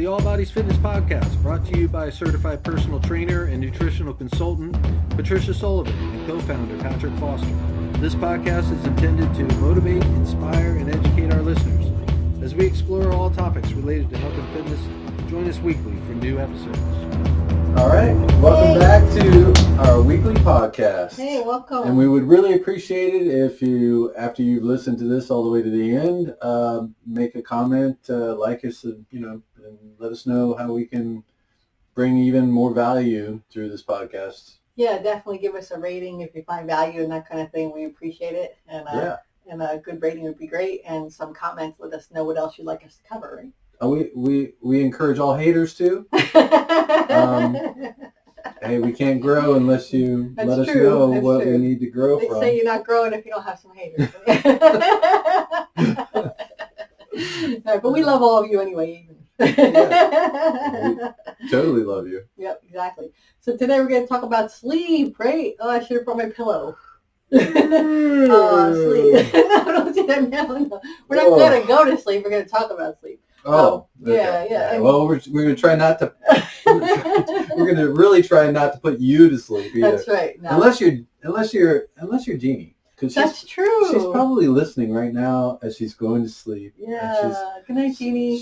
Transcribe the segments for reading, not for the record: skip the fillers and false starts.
the All Bodies Fitness Podcast, brought to you by certified personal trainer and nutritional consultant Patricia Sullivan and co-founder Patrick Foster. This podcast is intended to motivate, inspire, and educate our listeners. As we explore all topics related to health and fitness, join us weekly for new episodes. All right, welcome back to our weekly podcast. Hey, welcome. And we would really appreciate it if you, after you've listened to this all the way to the end, make a comment, like us, and let us know how we can bring even more value through this podcast. Yeah, definitely give us a rating if you find value and that kind of thing. We appreciate it. And a good rating would be great. And some comments, let us know what else you'd like us to cover, right? We encourage all haters too. Hey, we can't grow unless you let us know what we need to grow from. They say you're not growing if you don't have some haters. Right, but we love all of you anyway. Yeah. We totally love you. Yep, exactly. So today we're going to talk about sleep, right? Oh, I should have brought my pillow. Sleep. No, don't do that now. No. We're not going to go to sleep. We're going to talk about sleep. Oh, okay. Yeah. Well, we're going to try not to. We're going to really try not to put you to sleep either. That's right. No. Unless you're Jeannie, because that's true. She's probably listening right now as she's going to sleep. Yeah. Good night, Jeannie.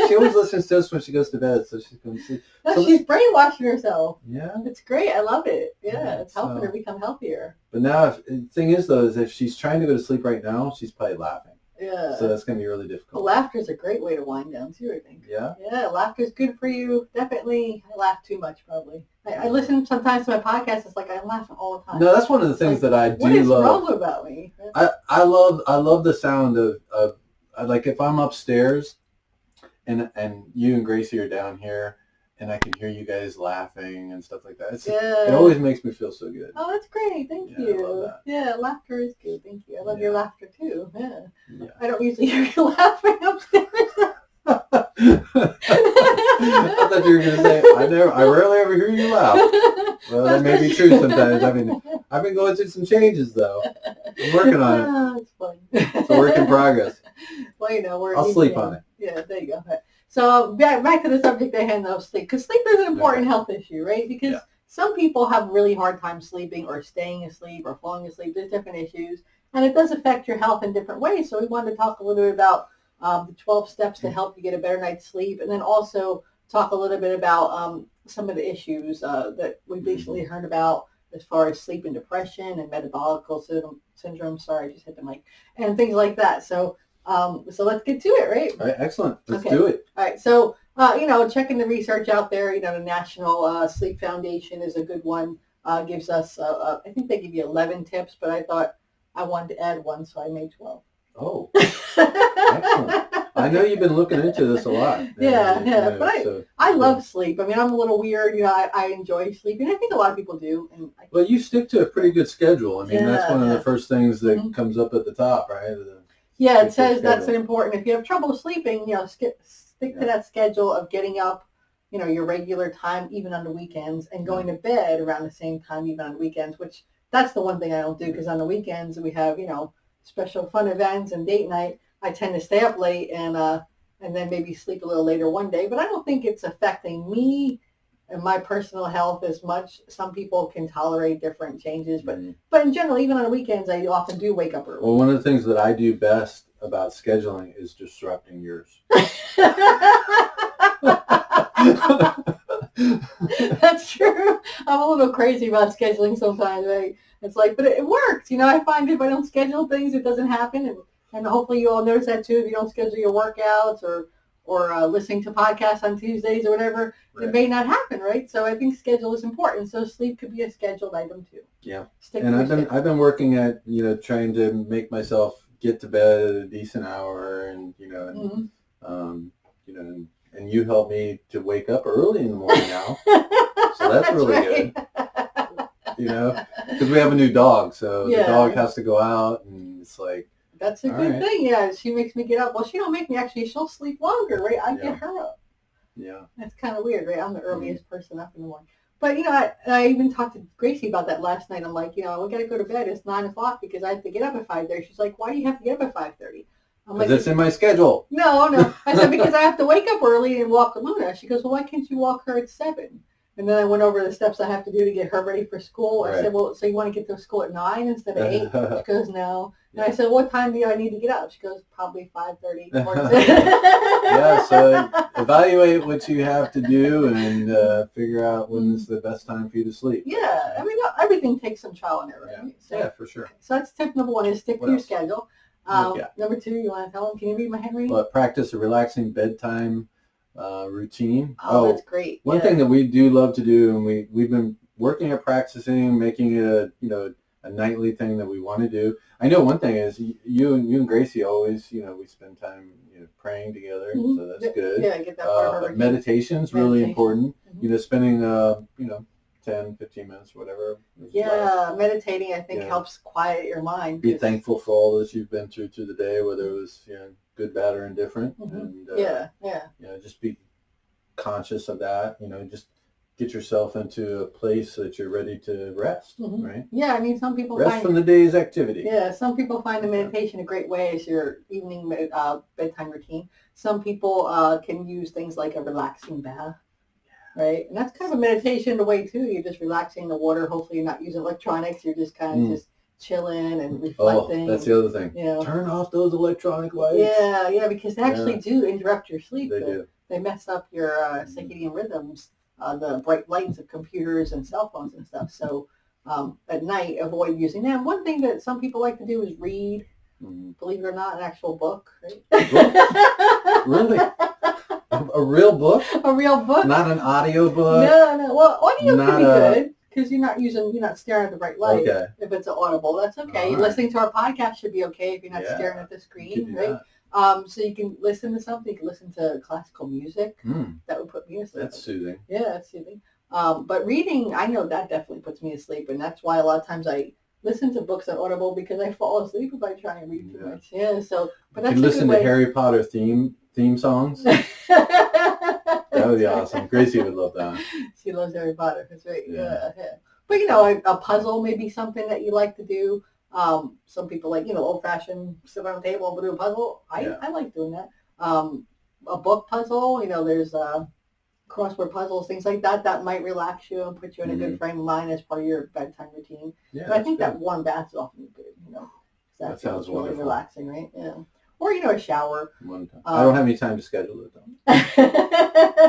She always listens to us when she goes to bed, so she's going to sleep. No, she's brainwashing herself. Yeah. It's great. I love it. Yeah, it's helping her become healthier. But now, the thing is, though, is if she's trying to go to sleep right now, she's probably laughing. Yeah. So that's going to be really difficult. Well, laughter is a great way to wind down, too, I think. Yeah? Yeah, laughter is good for you. Definitely. I laugh too much, probably. I listen sometimes to my podcast. It's like I'm laughing all the time. No, that's one of the things that I do love. What is wrong about me? I love the sound of like if I'm upstairs and you and Gracie are down here and I can hear you guys laughing and stuff like that. It always makes me feel so good. Oh, that's great. Thank you. I love that. Yeah, laughter is good. Thank you. I love your laughter too. Yeah. Yeah. I don't usually hear you laughing upstairs. I thought you were going to say, I rarely ever hear you laugh. Well, that may be true sometimes. I mean, I've been going through some changes, though. I'm working on it. It's fun. It's a work in progress. Well, I'll sleep on it. Yeah, there you go. Right. So back to the subject at hand of sleep, because sleep is an important health issue, right? Because some people have really hard time sleeping or staying asleep or falling asleep. There's different issues, and it does affect your health in different ways. So we wanted to talk a little bit about the 12 steps to help you get a better night's sleep, and then also talk a little bit about some of the issues that we recently heard about as far as sleep and depression and metabolic syndrome. Sorry, I just hit the mic. And things like that. So let's get to it, right? All right, excellent. Let's do it. All right, so, checking the research out there, the National Sleep Foundation is a good one. Gives us, I think they give you 11 tips, but I thought I wanted to add one, so I made 12. Oh, excellent. I know you've been looking into this a lot. But I love sleep. I mean, I'm a little weird. I enjoy sleeping. I think a lot of people do. Well, you stick to a pretty good schedule. I mean, that's one of the first things that comes up at the top, right? It says that's important. If you have trouble sleeping, stick to that schedule of getting up, your regular time, even on the weekends, and going to bed around the same time, even on the weekends, which that's the one thing I don't do, because on the weekends we have, special fun events and date night. I tend to stay up late and then maybe sleep a little later one day, but I don't think it's affecting me and my personal health as much. Some people can tolerate different changes, but in general, even on the weekends, I often do wake up early. Well, one of the things that I do best about scheduling is disrupting yours. That's true. I'm a little crazy about scheduling sometimes, right? It's like, but it works. I find if I don't schedule things, it doesn't happen. And hopefully you all notice that too. If you don't schedule your workouts or listening to podcasts on Tuesdays or whatever, it may not happen, right? So I think schedule is important. So sleep could be a scheduled item too. Yeah. I've been working at trying to make myself get to bed at a decent hour, and and you help me to wake up early in the morning now. So that's really good. Because we have a new dog, so the dog has to go out, and it's like. That's a good thing. Yeah, she makes me get up. Well, she don't make me actually. She'll sleep longer, right? I get her up. Yeah. That's kind of weird, right? I'm the earliest person up in the morning. But, I even talked to Gracie about that last night. I'm like, we got to go to bed. It's 9 o'clock because I have to get up at 5:30. She's like, why do you have to get up at 5:30? I'm Because it's in my schedule. No. I said, because I have to wake up early and walk Luna. She goes, well, why can't you walk her at 7? And then I went over the steps I have to do to get her ready for school. I Right. said, well, so you want to get to school at 9 instead of 8? She goes, no. And I said, what time do I need to get up? She goes, probably 5:30. Yeah, so evaluate what you have to do and figure out when is the best time for you to sleep. Yeah, I mean, everything takes some trial and error. Yeah, Right? So, yeah, for sure. So that's tip number 1 is stick What to your else? schedule. Yeah. Number 2, you want to tell them? Can you read my handwriting? Well, practice a relaxing bedtime routine. Oh, that's great. One thing that we do love to do, and we've been working at practicing, making it a nightly thing that we want to do. I know one thing is you and Gracie always, we spend time praying together, so that's good. Yeah, get that part of our routine. Meditation's really important. Mm-hmm. Spending 10, 15 minutes, whatever. Yeah, meditating I think helps quiet your mind. Be thankful for all that you've been through the day, whether it was good, bad, or indifferent. Mm-hmm. And just be conscious of that. Just get yourself into a place that you're ready to rest. Right? Yeah, I mean, some people rest from the day's activity. Yeah, some people find the meditation a great way as your evening bedtime routine. Some people can use things like a relaxing bath. Right, and that's kind of a meditation in a way too. You're just relaxing in the water. Hopefully, you're not using electronics. You're just kind of just chilling and reflecting. Oh, that's the other thing. Turn off those electronic lights. Yeah, because they actually do interrupt your sleep. They do. They mess up your circadian rhythms. The bright lights of computers and cell phones and stuff. So at night, avoid using them. One thing that some people like to do is read. Believe it or not, an actual book. Right? Really? A real book? A real book? Not an audio book? No. Well, audio can be good because you're not staring at the bright light. Okay. If it's an audible, that's okay. Right. Listening to our podcast should be okay if you're not staring at the screen, right? So you can listen to something. You can listen to classical music. That would put me to sleep. That's soothing. Yeah, that's soothing. But reading, I know that definitely puts me to sleep, and that's why a lot of times I listen to books on Audible because I fall asleep if I try and read too much. Yeah, so but that's you listen to Harry Potter theme songs. That would be awesome. Gracie would love that. She loves Harry Potter. That's right. Yeah. But a puzzle may be something that you like to do. Some people like old-fashioned sit on a table and do a puzzle. I like doing that. A book puzzle. There's crossword puzzles, things like that. That might relax you and put you in a good frame of mind as part of your bedtime routine. Yeah, but I think that warm bath is often good. That sounds really relaxing, right? Yeah. Or a shower. One time. I don't have any time to schedule it though.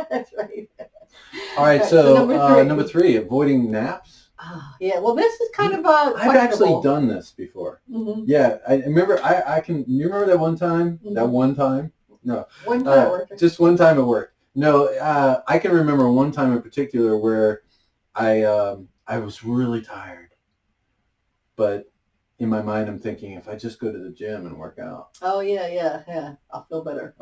That's right. All right, so number three, avoiding naps. Yeah, well, this is kind of I've actually done this before. Yeah, I remember. You remember that one time? That one time? No. One time at work. Just one time at work. No, I can remember one time in particular where I was really tired, but in my mind, I'm thinking, if I just go to the gym and work out. Oh, yeah. I'll feel better.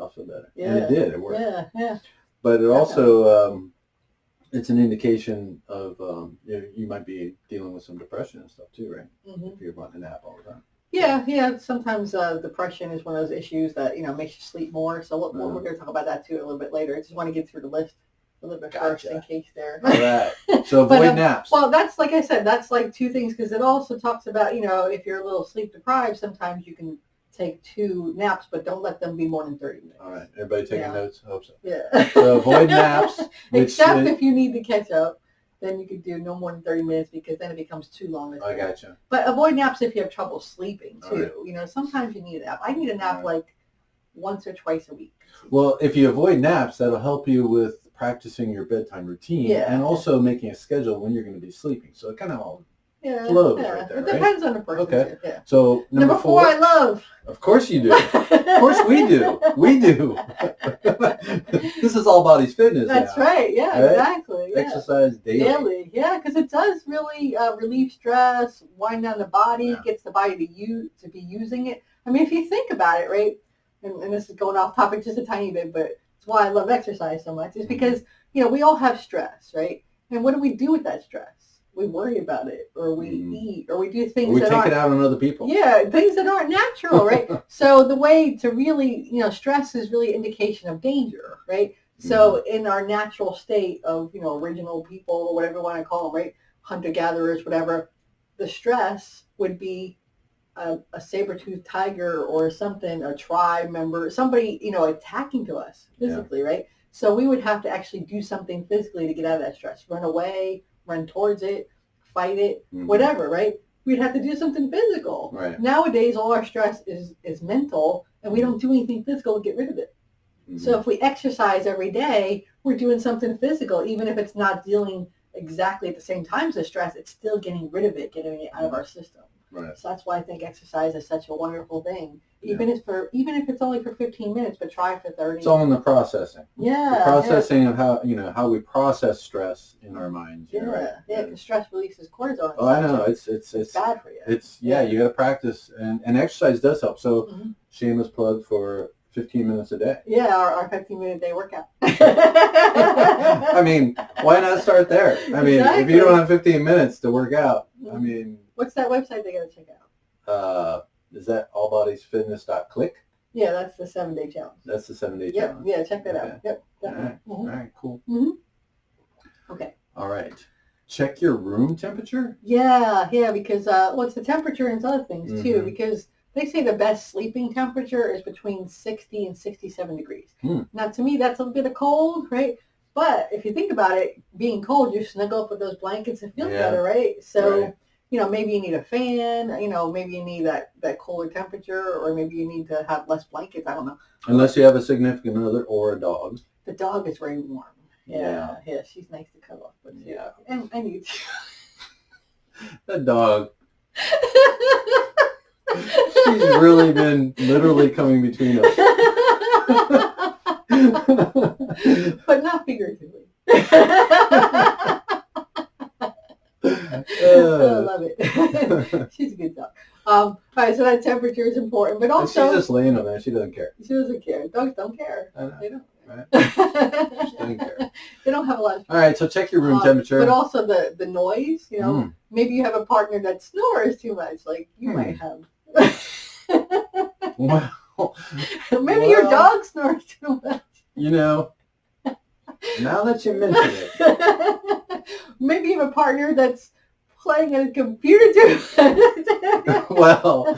Yeah. And it did. It worked. Yeah. But it also, it's an indication of, you might be dealing with some depression and stuff too, right? If you're wanting to nap all the time. Yeah. Sometimes depression is one of those issues that, makes you sleep more. So we're going to talk about that too a little bit later. I just want to get through the list a little bit first in case there. All right. So avoid naps. Well, that's like I said, that's like two things because it also talks about, if you're a little sleep deprived, sometimes you can take 2 naps, but don't let them be more than 30 minutes. All right. Everybody taking notes? I hope so. Yeah. So avoid naps. Except if you need to catch up, then you could do no more than 30 minutes because then it becomes too long. I gotcha. But avoid naps if you have trouble sleeping too. Right. Sometimes you need a nap. I need a nap like once or twice a week. Well, if you avoid naps, that'll help you with practicing your bedtime routine and also making a schedule when you're going to be sleeping. So it kind of all flows right there, It depends on the person. Okay. Too. Yeah. So number 4 I love. Of course you do. Of course we do. We do. This is all body's fitness. That's now, right. Yeah, right? Exactly. Yeah. Exercise daily. Yeah, because it does really relieve stress, wind down the body, gets the body to be using it. I mean, if you think about it, right, and this is going off topic just a tiny bit, but it's why I love exercise so much, is because, we all have stress, right? And what do we do with that stress? We worry about it, or we eat, or we do things we take it out on other people. Yeah, things that aren't natural, right? So the way to really, stress is really indication of danger, right? So in our natural state of, original people, or whatever you want to call them, right? Hunter-gatherers, whatever, the stress would be a saber-toothed tiger or something, a tribe member, somebody, attacking to us physically, right? So we would have to actually do something physically to get out of that stress. Run away, run towards it, fight it, whatever, right? We'd have to do something physical. Right. Nowadays, all our stress is mental, and we don't do anything physical to get rid of it. So if we exercise every day, we're doing something physical, even if it's not dealing exactly at the same time as stress, it's still getting rid of it, getting it out of our system. Right. So that's why I think exercise is such a wonderful thing. Even if it's only for 15 minutes, but try for 30. It's all in the processing. Yeah. The processing of how we process stress in our minds. Yeah. Right? Yeah. Because stress releases cortisol. Oh, I know. It's bad for you. You got to practice, and exercise does help. So shameless plug for 15 minutes a day. Yeah, our 15-minute day workout. I mean, why not start there? I mean, if you don't have 15 minutes to work out, I mean. What's that website they got to check out? Is that allbodiesfitness.click? Yeah, that's the 7-day challenge. That's the 7-day challenge. Yeah, check that out. Yep. All right, cool. Okay. All right. Check your room temperature? Yeah, because it's the temperature and other things too, because they say the best sleeping temperature is between 60 and 67 degrees. Now, to me, that's a bit of cold, right? But if you think about it, being cold, you snuggle up with those blankets and feel better, right? So, maybe you need a fan, maybe you need that cooler temperature, or maybe you need to have less blankets. I don't know. Unless you have a significant other or a dog. The dog is very warm. Yeah, she's nice to cuddle. But and I need to. That dog. She's really been literally coming between us. But not figuratively. I love it. She's a good dog. All right, so that temperature is important, but also and she's just laying on there. She doesn't care. She doesn't care. Dogs don't care. They don't. Right? She doesn't care. They don't have a lot of. All right, so check your room temperature. But also the noise. Maybe you have a partner that snores too much, like you might have. Well, maybe your dog snores too much. Now that you mention it. Maybe you have a partner that's playing on a computer too much. Well,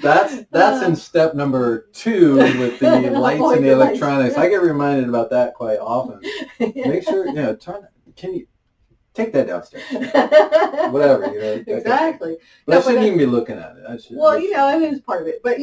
that's in step number 2 with the lights and the electronics. I get reminded about that quite often. Make sure, can you take that downstairs? Whatever, Exactly. But I shouldn't even be looking at it. It is part of it. But,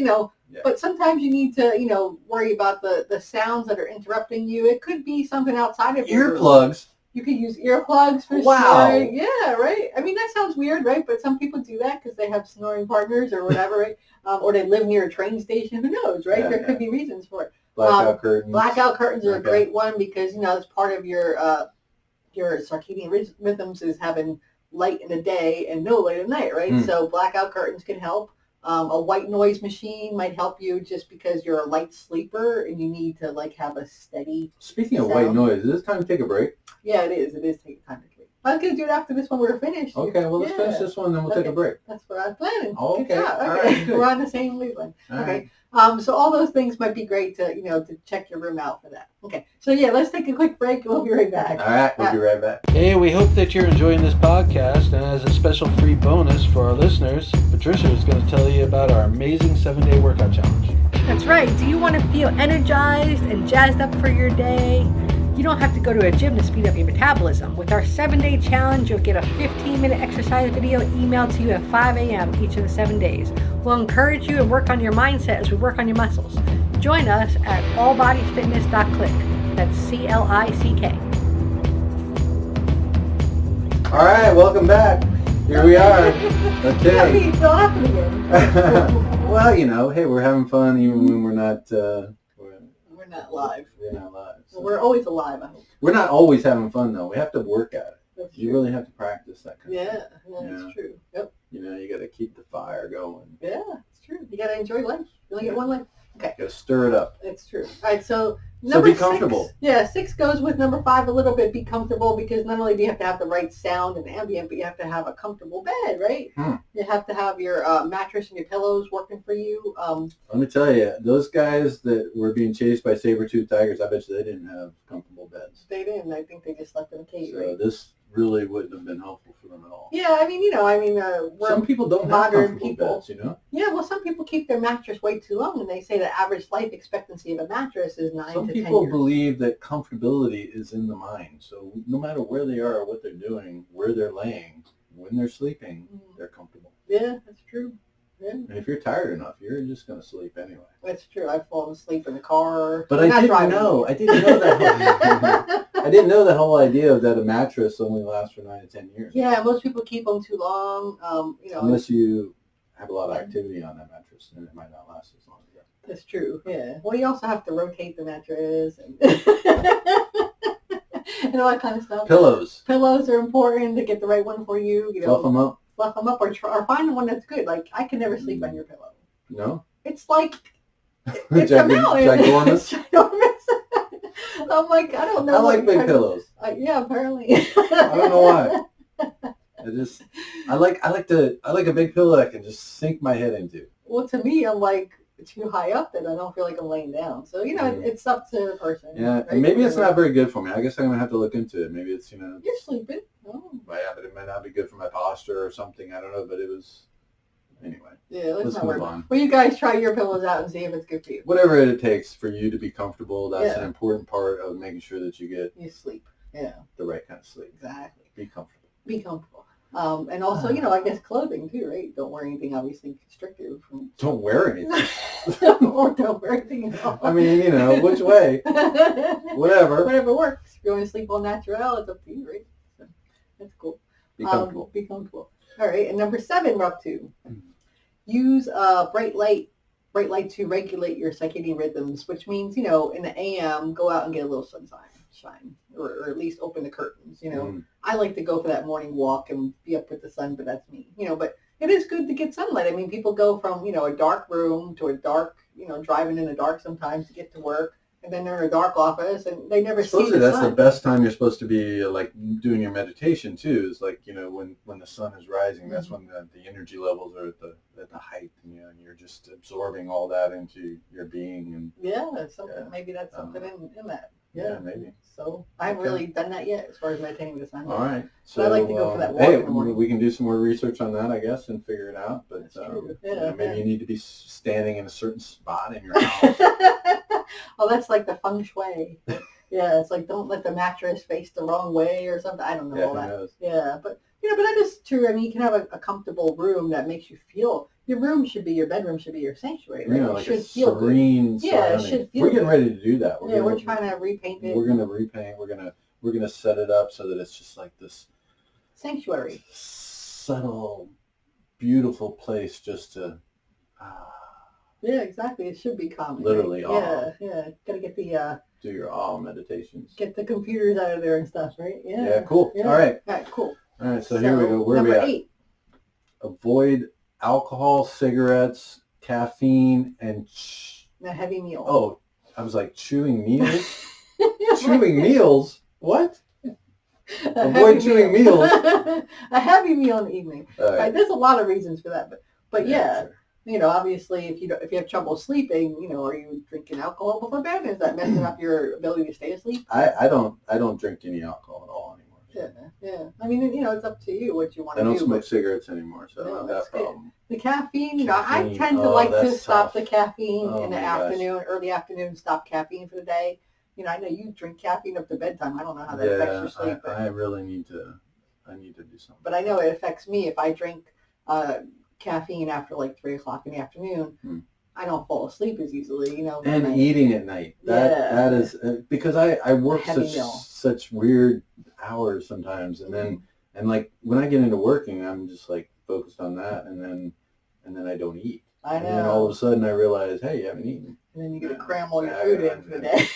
but sometimes you need to, worry about the sounds that are interrupting you. It could be something outside of your earplugs. You could use earplugs for snoring. Yeah, right? I mean, that sounds weird, right? But some people do that because they have snoring partners or whatever, right? Or they live near a train station. Who knows, right? There could be reasons for it. Blackout curtains. Blackout curtains are a great one because, it's part of your circadian rhythms is having light in the day and no light at night, right? So blackout curtains can help. A white noise machine might help you just because you're a light sleeper and you need to have a steady Speaking of sound. white noise, is it time to take a break? Yeah, it is. It is taking time to break. I was going to do it after this one we're finished. Okay, well, let's finish this one, then we'll take a break. That's what I was planning. Oh, okay. Good job. All Okay. right, good. We're on the same wavelength. Okay. So all those things might be great to, to check your room out for that. Okay. So yeah, let's take a quick break and we'll be right back. All right, we'll be right back. Hey, we hope that you're enjoying this podcast, and as a special free bonus for our listeners, Patricia is going to tell you about our amazing 7-day workout challenge. That's right. Do you want to feel energized and jazzed up for your day? You don't have to go to a gym to speed up your metabolism. With our 7-day challenge, you'll get a 15-minute exercise video emailed to you at 5 a.m. each of the 7 days. We'll encourage you and work on your mindset as we work on your muscles. Join us at allbodiesfitness.click. That's CLICK. All right, welcome back. Here we are. Okay. You're still laughing again. Well, hey, we're having fun even when we're not. We're not live. We're not live. So. We're always alive, I hope. We're not always having fun though. We have to work at it. That's You true. really have to practice that kind of thing. Yeah, that's true. Yep. You got to keep the fire going. Yeah, it's true. You got to enjoy life. You only get one life. Okay. Got to stir it up. That's true. All right, so be comfortable. 6. Yeah, 6 goes with number 5 a little bit. Be comfortable, because not only do you have to have the right sound and ambient, but you have to have a comfortable bed, right? You have to have your mattress and your pillows working for you. Let me tell you, those guys that were being chased by saber-toothed tigers, I bet you they didn't have comfortable beds. They didn't. I think they just slept in a cave. So right? really wouldn't have been helpful for them at all. Yeah, I mean, we're Some people don't have modern comfortable people. beds, you know? Yeah, well, some people keep their mattress way too long, and they say the average life expectancy of a mattress is 9 Some to 10 people years. believe that comfortability is in the mind. So no matter where they are, what they're doing, where they're laying, when they're sleeping, they're comfortable. Yeah, that's true. Yeah. And if you're tired enough, you're just going to sleep anyway. That's true. I've fallen asleep in the car. But I didn't know that. I didn't know the whole idea of that a mattress only lasts for 9 to 10 years. Yeah, most people keep them too long. Unless you have a lot of activity on that mattress, then it might not last as long as that. That's true. Yeah. Well, you also have to rotate the mattress and, and all that kind of stuff. Pillows. Pillows are important to get the right one for you. Fluff them up. Fluff them up, or find one that's good. Like I can never sleep on your pillow. No. It's like it's a mountain. Ginormous. I'm like, I don't know. I like big pillows. Yeah, apparently. I don't know why. I like a big pillow that I can just sink my head into. Well, to me, I'm like too high up that I don't feel like I'm laying down. So it's up to the person. Yeah, right? and maybe it's not very good for me. I guess I'm gonna have to look into it. Maybe it's You're sleeping. Oh. Yeah, but it might not be good for my posture or something. I don't know, but it was anyway. Yeah, let's not move worry. on. Well, you guys try your pillows out and see if it's good for you. Whatever it takes for you to be comfortable, that's Yeah. an important part of making sure that you get You sleep. Yeah. the right kind of sleep. Exactly. Be comfortable. Be comfortable. And also, I guess clothing too, right? Don't wear anything obviously constrictive. Don't wear anything. Or don't wear anything at all. I mean, which way? Whatever. Whatever works. If you want to sleep all natural, it's up to you, right? So, that's cool. Be comfortable. Be comfortable. All right, and number 7 we're up to. Use bright light to regulate your circadian rhythms, which means, in the AM, go out and get a little sunshine, or at least open the curtains. I like to go for that morning walk and be up with the sun, but that's me. But it is good to get sunlight. I mean, people go from, a dark room to a dark, driving in the dark sometimes to get to work. And then they're in a dark office, and they never see the sun. That's the best time you're supposed to be like doing your meditation too. Is like when the sun is rising. That's when the energy levels are at the height, and you're just absorbing all that into your being. And maybe that's something in that. Yeah, maybe. So I haven't really done that yet as far as meditating with the sun. All right. So I like to go for that walk in the morning. We can do some more research on that, I guess, and figure it out. But That's true. Yeah, maybe you need to be standing in a certain spot in your house. Oh, that's like the feng shui. Yeah, it's like don't let the mattress face the wrong way or something. I don't know all that. Knows? Yeah, but that is true. I mean, you can have a comfortable room that makes you feel. Your bedroom should be your sanctuary. Right? Like a serene surrounding. Yeah, it should feel We're getting ready to do that. We're trying to repaint it. We're gonna repaint. We're gonna set it up so that it's just like this sanctuary, subtle, beautiful place just to. Yeah, exactly. It should be calming. Literally, right? Yeah. Gotta get the do your meditations. Get the computers out of there and stuff, right? Yeah. Yeah, cool. Yeah. All right. Cool. All right, so here we go. Where are we at? 8. Avoid alcohol, cigarettes, caffeine, and a heavy meal. Oh, I was like chewing meals. Chewing meals? What? Avoid chewing meals. A heavy meal in the evening. Right. There's a lot of reasons for that, but yeah. Sure. Obviously, if you have trouble sleeping, are you drinking alcohol before bed? Is that messing up your ability to stay asleep? I don't drink any alcohol at all anymore. Yeah. I mean, it's up to you what you want to do. I don't smoke cigarettes anymore, so I don't have that problem. The caffeine, I tend to like to stop the caffeine in the afternoon, early afternoon, stop caffeine for the day. I know you drink caffeine up to bedtime. I don't know how that affects your sleep. I really need to do something. But I know it affects me if I drink caffeine after like 3 o'clock in the afternoon. I don't fall asleep as easily, And eating at night. That is because I work such weird hours sometimes, and then like when I get into working, I'm just like focused on that, and then I don't eat. I know. And then all of a sudden I realize, hey, you haven't eaten. And then you got to cram all your food in for the day.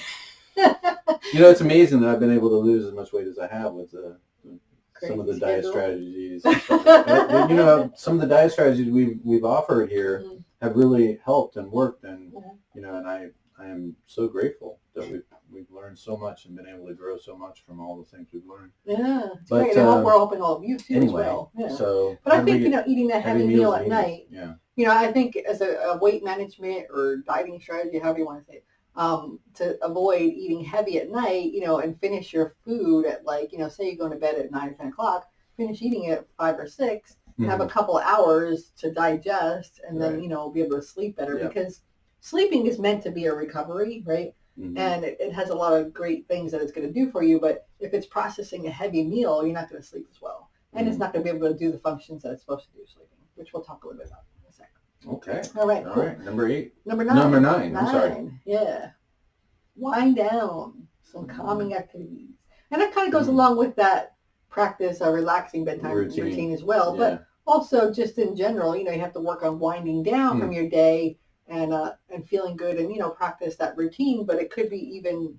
It's amazing that I've been able to lose as much weight as I have with some of the diet strategies. Some of the diet strategies we've offered here have really helped and worked, and and I am so grateful that we've learned so much and been able to grow so much from all the things we've learned. Yeah, it's great. And I hope we're helping all of you too as well. Yeah. So, but I think eating that heavy meal at night. Yeah. I think as a weight management or dieting strategy, however you want to say it, to avoid eating heavy at night, and finish your food at like, say you're going to bed at 9 or 10 o'clock, finish eating it at 5 or 6, have a couple of hours to digest, and then, be able to sleep better because sleeping is meant to be a recovery, right? And it has a lot of great things that it's going to do for you. But if it's processing a heavy meal, you're not going to sleep as well. And it's not going to be able to do the functions that it's supposed to do sleeping, which we'll talk a little bit about in a second. Okay. All right. All right. Number 8. Number 9. Number 9. I'm sorry. Yeah. Wind down. Some calming activities. And that kind of goes along with that practice, a relaxing bedtime routine as well. Yeah. But also just in general, you have to work on winding down from your day and feeling good and, practice that routine. But it could be even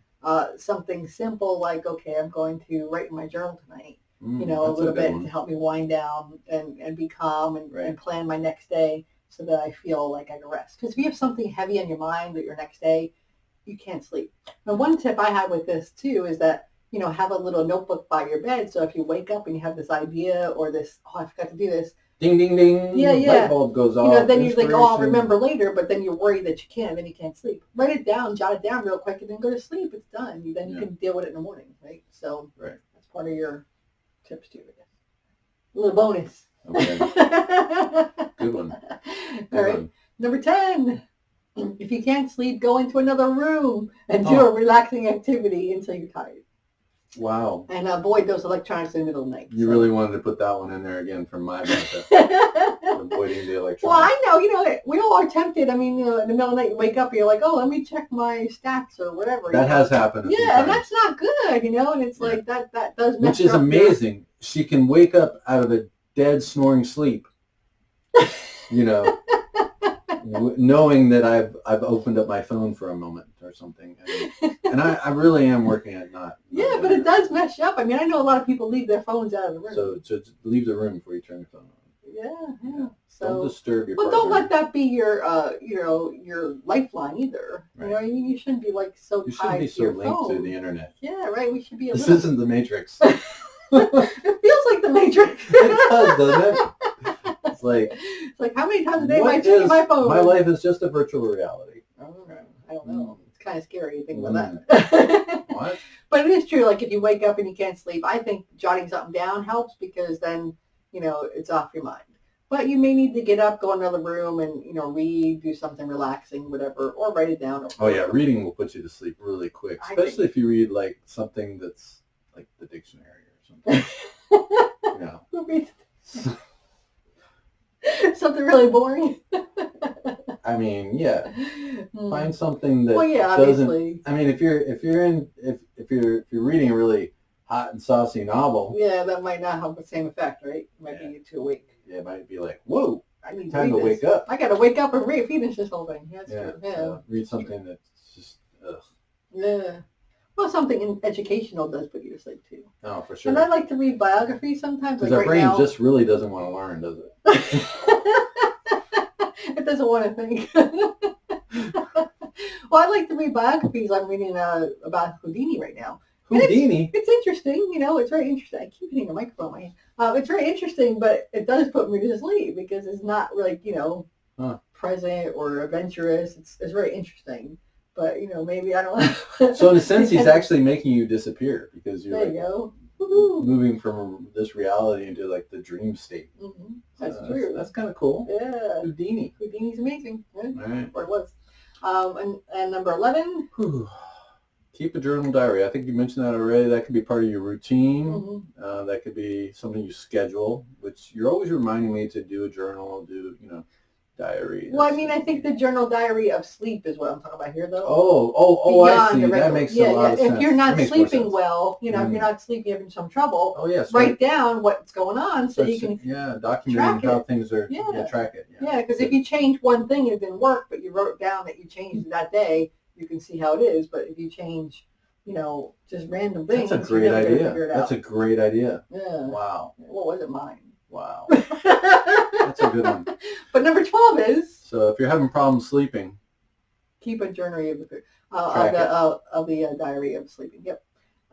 something simple like, okay, I'm going to write in my journal tonight, a little bit to help me wind down and be calm and plan my next day so that I feel like I can rest. Because if you have something heavy on your mind that your next day, you can't sleep. And one tip I have with this too is that, have a little notebook by your bed. So if you wake up and you have this idea or this, I forgot to do this. Ding, ding, ding. Yeah. Light bulb goes off. Then you're like, I'll remember later, but then you're worried that you can't, then you can't sleep. Write it down, jot it down real quick, and then go to sleep. It's done. Then you can deal with it in the morning, right? So that's part of your tips too, I guess. A little bonus. Okay. Good one. All right. Number 10. If you can't sleep, go into another room and do a relaxing activity until you're tired. Wow. And avoid those electronics in the middle of the night. You really wanted to put that one in there again for my benefit. Avoiding the electronics. Well, I know, we all are tempted. I mean, in the middle of the night, you wake up, you're like, oh, let me check my stats or whatever. That has happened. Yeah, and that's not good, and it's like that does mess Which is up amazing. She can wake up out of a dead snoring sleep, knowing that I've opened up my phone for a moment or something, and I really am working at not. Yeah, but it does mess you up. I mean, I know a lot of people leave their phones out of the room. So just leave the room before you turn your phone on. Yeah. So don't disturb your. But partner. don't let that be your, your lifeline either. Right. I mean, you shouldn't be like so You tied shouldn't be to so your linked phone. to the internet. Yeah, right. We should be. This isn't the Matrix. It feels like the Matrix. It does, doesn't it? It's like how many times a day am I checking my phone? My life is just a virtual reality. I don't know. It's kind of scary to think about that. What? But it is true. Like if you wake up and you can't sleep, I think jotting something down helps because then, it's off your mind. But you may need to get up, go in another room and, read, do something relaxing, whatever, or write it down. Oh yeah, reading will put you to sleep really quick, especially if you read like something that's like the dictionary or something. Who reads something really boring? I mean, yeah. Find something that doesn't. Obviously. I mean, if you're reading a really hot and saucy novel. Yeah, that might not have the same effect, right? It might be too awake. Yeah, it might be like, whoa, I need time to wake up. I got to wake up and finish this whole thing. Yeah, that's true. Yeah. So read something that's just, ugh. Yeah. Well, something educational does put you to sleep too. Oh, for sure. And I like to read biographies sometimes. Because our brain just really doesn't want to learn, does it? It doesn't want to think. Well, I like to read biographies. I'm reading about Houdini right now. Houdini? It's interesting, it's very interesting. I keep hitting the microphone in my hand. It's very interesting, but it does put me to sleep because it's not like, present or adventurous. It's very interesting. But, maybe I don't know. So in a sense, he's actually making you disappear because you're there you go. Moving from this reality into like the dream state. Mm-hmm. That's true. That's kind of cool. Yeah. Houdini's amazing. Right? All right. Or it was. And number 11. Keep a journal diary. I think you mentioned that already. That could be part of your routine. Mm-hmm. That could be something you schedule, which you're always reminding me to do a journal, diary. Well, I mean, I think the journal diary of sleep is what I'm talking about here, though. Oh, I see. That makes a lot of sense. If you're not sleeping well, if you're not sleeping, having some trouble, write down what's going on so you can document how things are, track it. Yeah, because if you change one thing, it didn't work, but you wrote down that you changed that day, you can see how it is. But if you change, just random things, that's a great idea. That's a great idea. Yeah. Wow. What was it? Mine. Wow. That's a good one. But number 12 is. So if you're having problems sleeping, keep a journal of the diary of sleeping. Yep.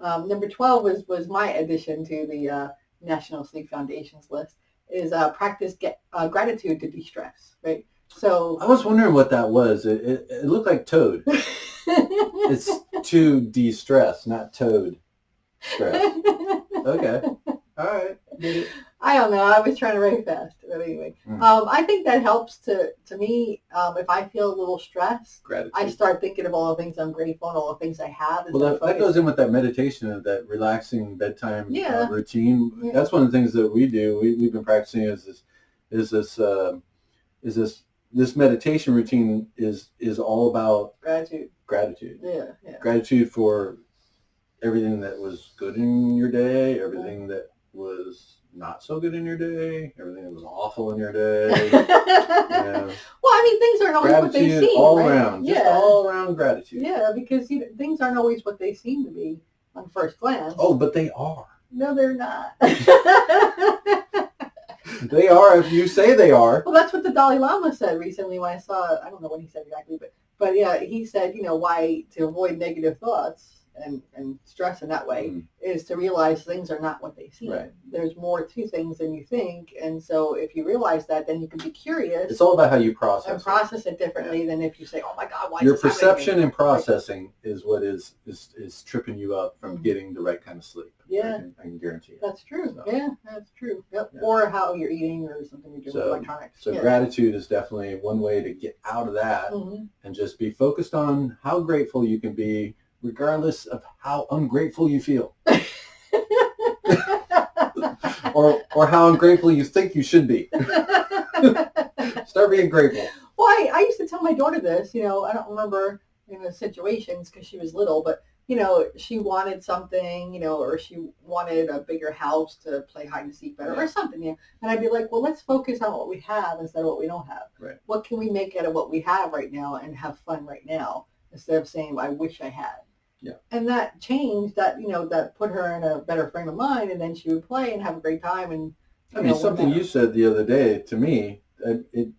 Number 12 was my addition to the National Sleep Foundation's list. Is practice gratitude to de-stress. Right. So I was wondering what that was. It looked like toad. It's to de-stress, not toad stress. Okay. All right. Get it. I don't know. I was trying to write fast, but anyway, I think that helps to me. If I feel a little stressed, Gratitude. I start thinking of all the things I'm grateful and all the things I have. Well, that goes in with that meditation and that relaxing bedtime Yeah. routine. Yeah. That's one of the things that we do. We've been practicing this meditation routine is all about Gratitude. Gratitude. Yeah, yeah. Gratitude for everything that was good in your day, everything that was not so good in your day, everything that was awful in your day. Yeah. Well, I mean, things aren't always what they Gratitude seem. all right? around, just Yeah. all around gratitude. Yeah, because things aren't always what they seem to be on first glance. Oh, but they are. No, they're not. They are if you say they are. Well, that's what the Dalai Lama said recently when I saw, I don't know what he said exactly, but yeah, he said, why to avoid negative thoughts and stress in that way is to realize things are not what they seem. Right. There's more to things than you think. And so if you realize that, then you can be curious. It's all about how you process and process it differently than if you say, oh my God, why your is this perception happening? and processing is what is tripping you up from getting the right kind of sleep. Yeah. I can guarantee you. That's true. So. Yeah, that's true. Yep. Yeah. Or how you're eating or something you're doing with electronics. So gratitude is definitely one way to get out of that and just be focused on how grateful you can be regardless of how ungrateful you feel. or how ungrateful you think you should be. Start being grateful. Well, I used to tell my daughter this, I don't remember in the situations because she was little, but she wanted something, or she wanted a bigger house to play hide and seek better or something, and I'd be like, well, let's focus on what we have instead of what we don't have. Right. What can we make out of what we have right now and have fun right now instead of saying, I wish I had. Yeah. And that changed that, that put her in a better frame of mind, and then she would play and have a great time. And something you said the other day to me, it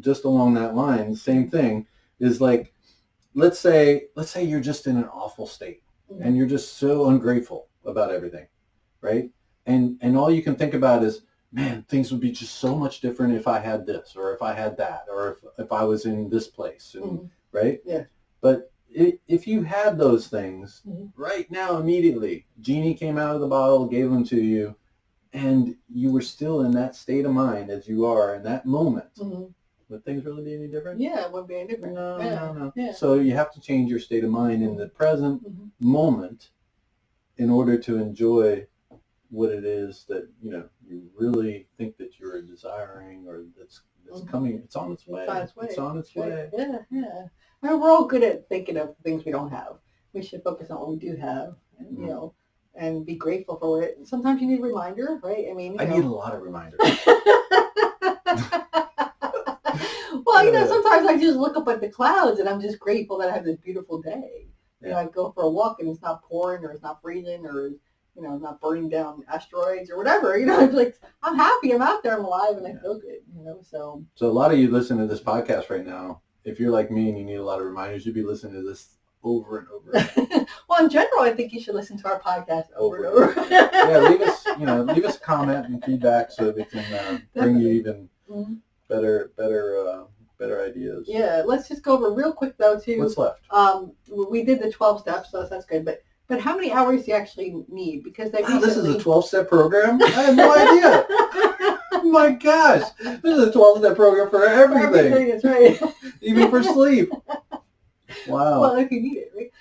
just along that line, same thing, is like, let's say you're just in an awful state and you're just so ungrateful about everything, right? And all you can think about is, man, things would be just so much different if I had this or if I had that or if I was in this place, and right? Yeah. But if you had those things right now, immediately, Genie came out of the bottle, gave them to you, and you were still in that state of mind as you are in that moment, would things really be any different? Yeah, it wouldn't be any different. No. Yeah. So you have to change your state of mind in the present moment in order to enjoy what it is that you really think that you're desiring or that's coming. It's on its way. It's on its way. Yeah. I mean, we're all good at thinking of things we don't have. We should focus on what we do have, and and be grateful for it. Sometimes you need a reminder, right? I mean, I need a lot of reminders. Well, sometimes I just look up at the clouds and I'm just grateful that I have this beautiful day. Yeah. I go for a walk and it's not pouring or it's not freezing or not burning down asteroids or whatever. It's like I'm happy, I'm out there, I'm alive, and I feel good. So a lot of you listen to this podcast right now. If you're like me and you need a lot of reminders, you'd be listening to this over and over again. Well, in general, I think you should listen to our podcast over and over. Yeah, leave us a comment and feedback so that we can bring you even better ideas. Yeah, let's just go over real quick though too. What's left? We did the 12 steps, so that's good. But how many hours do you actually need? Because they recently... This is a 12-step program? I had no idea. Oh my gosh, this is a 12-step program for everything. That's right. Even for sleep. Wow. Well, if you need it, right?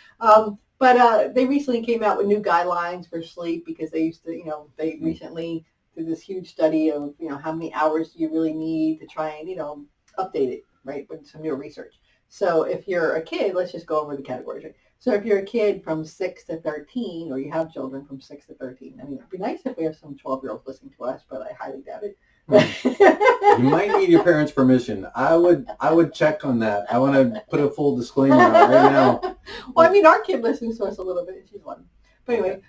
But they recently came out with new guidelines for sleep because they used to, they recently did this huge study of, how many hours do you really need to try and, update it, right, with some new research. So if you're a kid, let's just go over the categories, right? So if you're a kid from 6 to 13, or you have children from 6 to 13, I mean, it'd be nice if we have some 12-year-olds listening to us, but I highly doubt it. You might need your parents' permission. I would check on that. I want to put a full disclaimer out right now. Well, I mean, our kid listens to us a little bit. She's one. But anyway,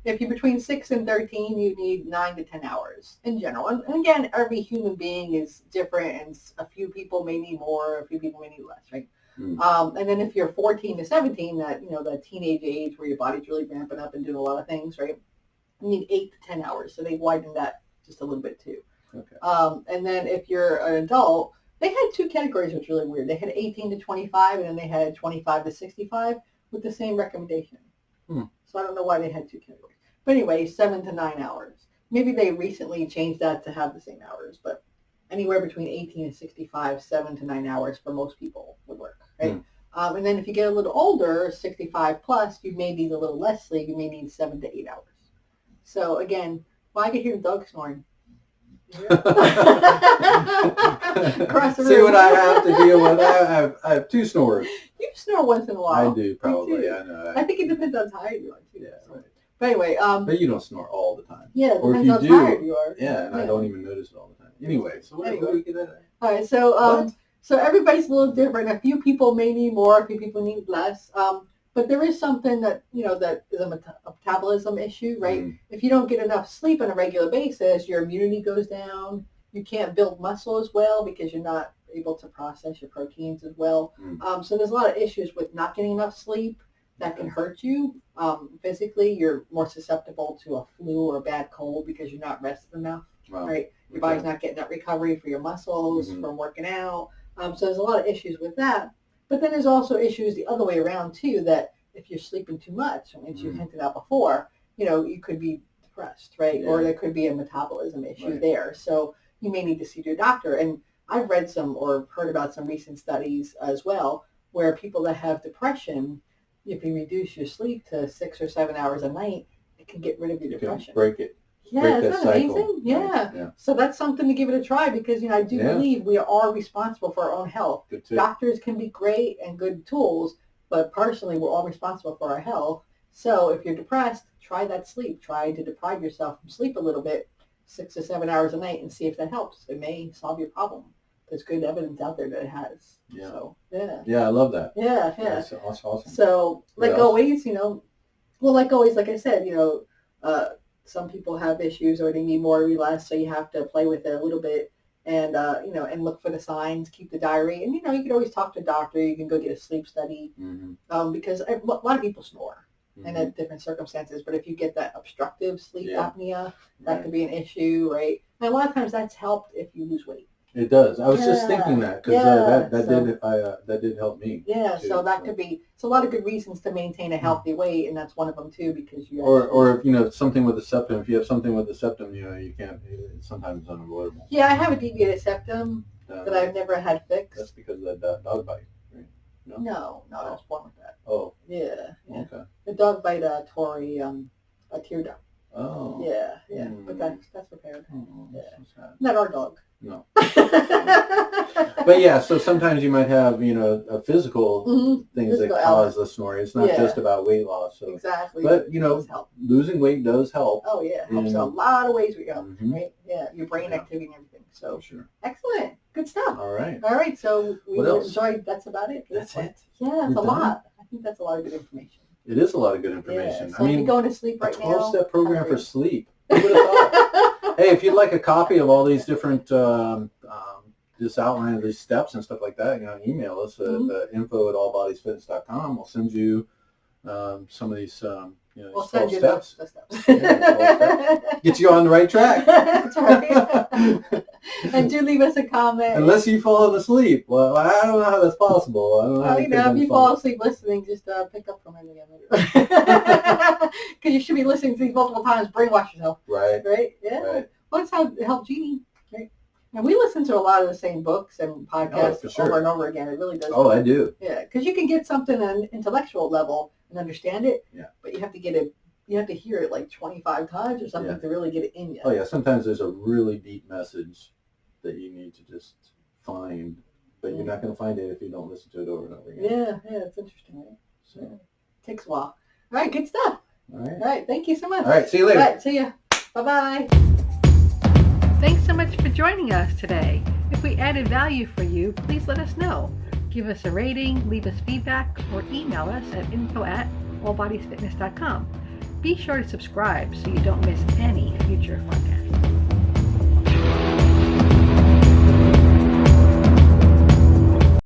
if you're between 6 and 13, you need 9 to 10 hours in general. And again, every human being is different, and a few people may need more, a few people may need less, right? And then if you're 14 to 17, that teenage age where your body's really ramping up and doing a lot of things, right? You need 8 to 10 hours. So they widened that just a little bit too. Okay. And then if you're an adult, They had two categories, which was really weird. They had 18 to 25, and then they had 25 to 65 with the same recommendation. So I don't know why they had two categories. But anyway, 7 to 9 hours. Maybe they recently changed that to have the same hours, but anywhere between 18 and 65, 7 to 9 hours for most people would work, right? And then if you get a little older, 65 plus, you may need a little less sleep. You may need 7 to 8 hours. So again, well, I can hear the dog snoring. Across the room. See what I have to deal with. I have two snores. You snore once in a while. I do, probably. I know. I think it depends on how tired you are, too. Yeah, right. But anyway. But you don't snore all the time. Yeah, it or if depends you how do, tired you are. Yeah, and I don't even notice it all the time. Anyway, so what do we get at? All right, so so everybody's a little different. A few people may need more, a few people need less. But there is something that, that is a metabolism issue, right? If you don't get enough sleep on a regular basis, your immunity goes down. You can't build muscle as well because you're not able to process your proteins as well. So there's a lot of issues with not getting enough sleep that can hurt you. Physically, you're more susceptible to a flu or a bad cold because you're not rested enough, right? Your body's not getting that recovery for your muscles from working out. So there's a lot of issues with that. But then there's also issues the other way around too, that if you're sleeping too much, as you hinted out before, you could be depressed, right? Or there could be a metabolism issue there. So you may need to see your doctor. And I've read some or heard about some recent studies as well, where people that have depression, if you reduce your sleep to 6 or 7 hours a night, it can get rid of your depression. Break it. Yeah, isn't that amazing? Yeah. So that's something to give it a try because, I do believe we are responsible for our own health. Doctors can be great and good tools, but personally, we're all responsible for our health. So if you're depressed, try that sleep. Try to deprive yourself from sleep a little bit, 6 to 7 hours a night, and see if that helps. It may solve your problem. There's good evidence out there that it has. Yeah. So, yeah. Yeah, I love that. Yeah. That's awesome. So, like always, like I said, some people have issues or they need more or less, so you have to play with it a little bit and, and look for the signs, keep the diary. And, you can always talk to a doctor. You can go get a sleep study because a lot of people snore and at different circumstances. But if you get that obstructive sleep apnea, that could be an issue, right? And a lot of times that's helped if you lose weight. It does. I was just thinking that because that did help me. Yeah, too, so that could be. It's a lot of good reasons to maintain a healthy weight, and that's one of them too. Because you or if something with the septum. If you have something with the septum, you can't. It's sometimes unavoidable. Yeah, I have a deviated septum that I've never had fixed. That's because of that dog bite, right? No, I was born with that. Oh. Yeah. Okay. The dog bite tore a tear duct. Oh. Yeah. But that's repaired. So not our dog. No. But yeah, so sometimes you might have, a physical things that cause the snoring. It's not just about weight loss. So. Exactly. But, losing weight does help. Oh, yeah. It helps in a lot of ways, right? Yeah, your brain activity and everything. So, sure. Excellent. Good stuff. All right. So we enjoyed. That's about it. That's it. Yeah, it's a lot. I think that's a lot of good information. It is a lot of good information. Yeah. So if you're going to sleep right now. A 12-step program for sleep. Who would have thought? Hey, if you'd like a copy of all these different, just outline of these steps and stuff like that, email us at info@allbodiesfitness.com. We'll send you some of these, we'll 12 send you steps. The steps. Get you on the right track. That's right. And do leave us a comment. Unless you've fallen asleep. Well, I don't know how that's possible. I don't know how if you fall asleep listening, just pick up from it again. Because you should be listening to these multiple times, brainwash yourself. Right. Right? Yeah. Right. Well, that's how it helped Jeannie. Right? And we listen to a lot of the same books and podcasts over and over again. It really does. Oh, I do. Yeah, because you can get something on an intellectual level and understand it. Yeah. But you have to get it. You have to hear it like 25 times or something to really get it in you. Oh yeah. Sometimes there's a really deep message that you need to just find, but you're not going to find it if you don't listen to it over and over again. Yeah, it's interesting, right? So it takes a while. All right, good stuff. All right, thank you so much. All right, see you later. All right, see ya. Bye-bye. Thanks so much for joining us today. If we added value for you, please let us know. Give us a rating, leave us feedback, or email us at info@allbodiesfitness.com. Be sure to subscribe so you don't miss any future fun